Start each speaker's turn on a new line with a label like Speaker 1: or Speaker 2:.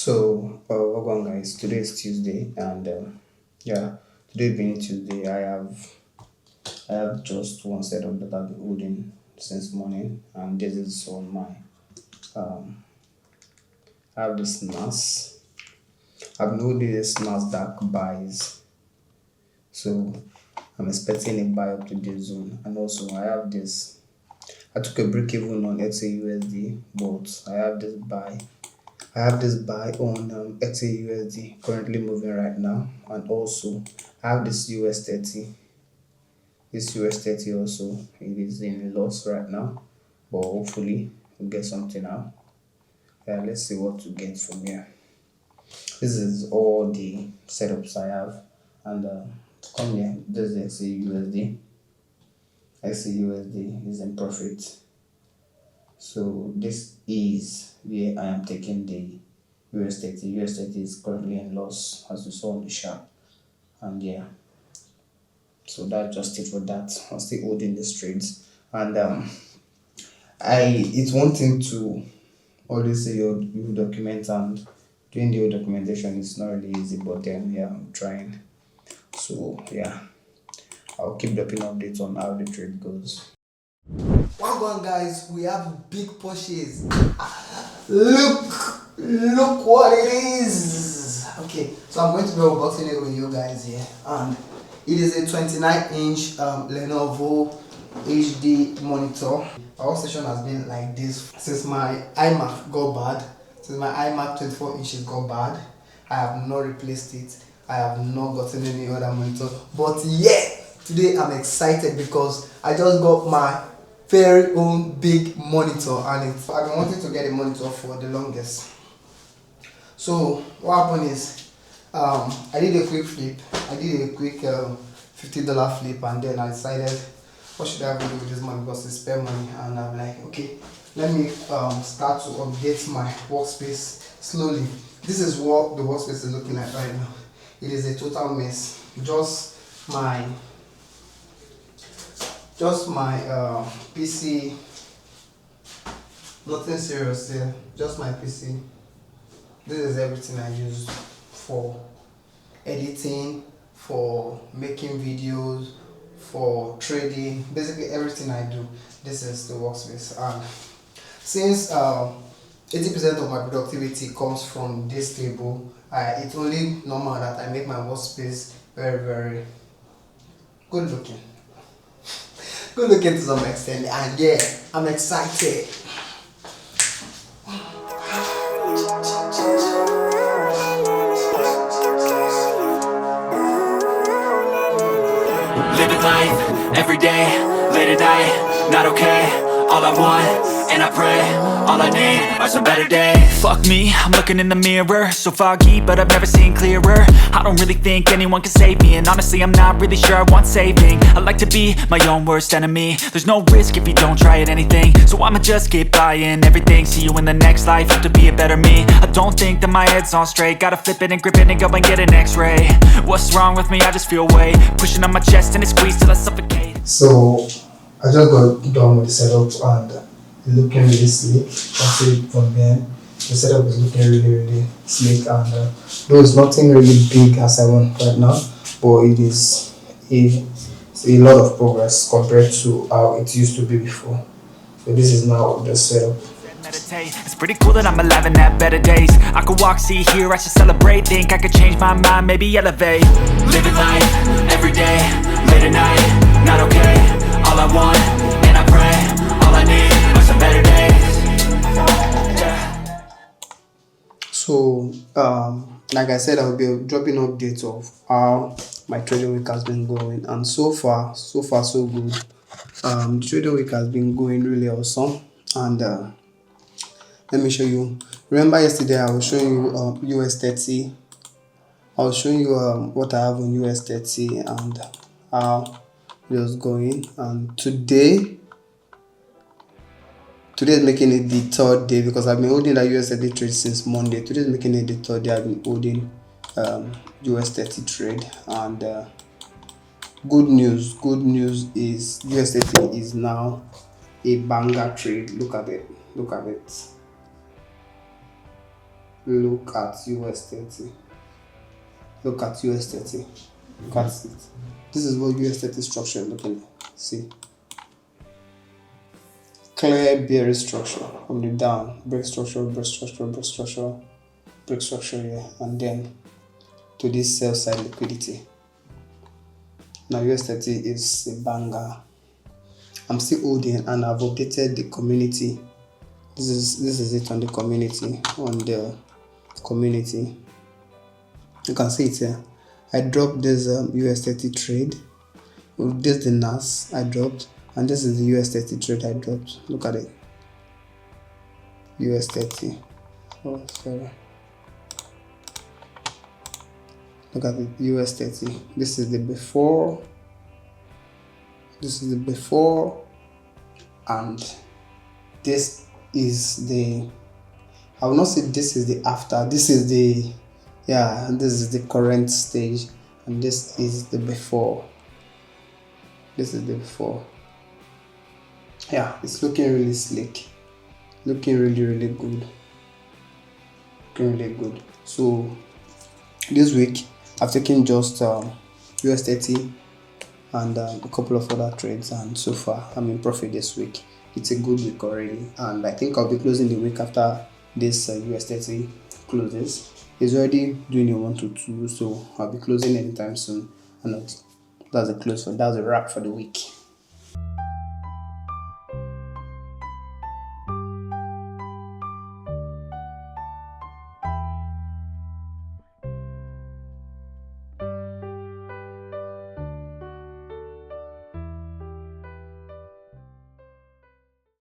Speaker 1: Welcome guys. Today is Tuesday, and yeah, today being Tuesday, I have just one setup that I've been holding since morning, and this is on my I have this NAS. I've been holding this NASDAQ buys, so I'm expecting a buy up to this zone, and also I have this. I took a break even on XAUUSD, but I have this buy on XAUUSD currently moving right now, and also I have this US30. This US30 also, it is in loss right now, but hopefully we'll get something out. Yeah, let's see what to get from here. This is all the setups I have, and come here. This is XAUUSD. XAUUSD is in profit. So this is where I am taking the US30. US30 is currently in loss, as you saw on the chart, and yeah, so that's just it for that. I'm still holding the trades, and it's one thing to always say you document, and doing the documentation is not really easy, but then yeah, I'm trying. So yeah, I'll keep dropping updates on how the trade goes.
Speaker 2: Welcome guys, we have big pushes. Look what it is. Okay, so I'm going to be unboxing it with you guys here, and it is a 29-inch Lenovo HD monitor. Our workstation has been like this since my iMac got bad. Since my iMac 24 inches got bad, I have not replaced it. I have not gotten any other monitor, but yeah, today I'm excited because I just got my very own big monitor, and I've been wanting to get a monitor for the longest. So what happened is I did a quick flip. I did a quick $50 flip, and then I decided, what should I do with this money, because it's spare money, and I'm like, okay, let me start to update my workspace slowly. This is what the workspace is looking like right now. It is a total mess. Just my PC, nothing serious there, just my PC. This is everything I use for editing, for making videos, for trading, basically everything I do. This is the workspace, and since 80% of my productivity comes from this table, it's only normal that I make my workspace very, very good looking. Good looking to some extent, and yeah, I'm excited.
Speaker 3: Living life, every day, late at night, not okay. All I want, and I pray, all I need are some better days. Fuck me, I'm looking in the mirror, so foggy, but I've never seen clearer. I don't really think anyone can save me, and honestly I'm not really sure I want saving. I like to be my own worst enemy. There's no risk if you don't try at anything, so I'ma just keep buying everything. See you in the next life, have to be a better me. I don't think that my head's on straight, gotta flip it and grip it and go and get an x-ray. What's wrong with me? I just feel weight pushing on my chest and it squeezes till I suffocate.
Speaker 1: So I just got done with the setup, and it's looking really sleek. I'll see it from there. The setup is looking really sleek, and though it's nothing really big as I want right now, but it's a lot of progress compared to how it used to be before. So this is now the setup.
Speaker 3: It's pretty cool that I'm alive and have better days. I could walk, see, hear, I should celebrate. Think I could change my mind, maybe elevate. Living life, every day, late at night, not okay. All I want, and I pray, all I need are some better days. Yeah.
Speaker 1: So like I said, I'll be dropping updates of how my trading week has been going, and so far so good. The trading week has been going really awesome, and let me show you. Remember yesterday I was showing you US30. I was showing you what I have on US30 and how it was going, and today is making it the third day, because I've been holding that US30 trade since Monday. Today is making it the third day I've been holding US30 trade, and good news is US30 is now a banger trade. Look at it. look at US30. Look at US30. Look at it. This is what US30 structure is looking like. See, clear bearish structure from the down, break structure, break structure, break structure, break structure here, and then to this sell side liquidity. Now US30 is a banger. I'm still holding, and I've updated the community. This is it on the community. You can see it here. I dropped this US30 trade. This is the NAS I dropped, and this is the US30 trade I dropped. Look at it. US30. Oh, sorry. Look at it. US30. This is the before. This is the before, and this is the, I will not say this is the after. This is the, yeah, this is the current stage, and this is the before. This is the before. Yeah, it's looking really slick, looking really good, looking really good. So this week I've taken just US30 and a couple of other trades, and so far I'm in profit this week. It's a good week already, and I think I'll be closing the week after this US30 closes. It's already doing a 1 to 2, so I'll be closing anytime soon. And that's a close for, that's a wrap for the week.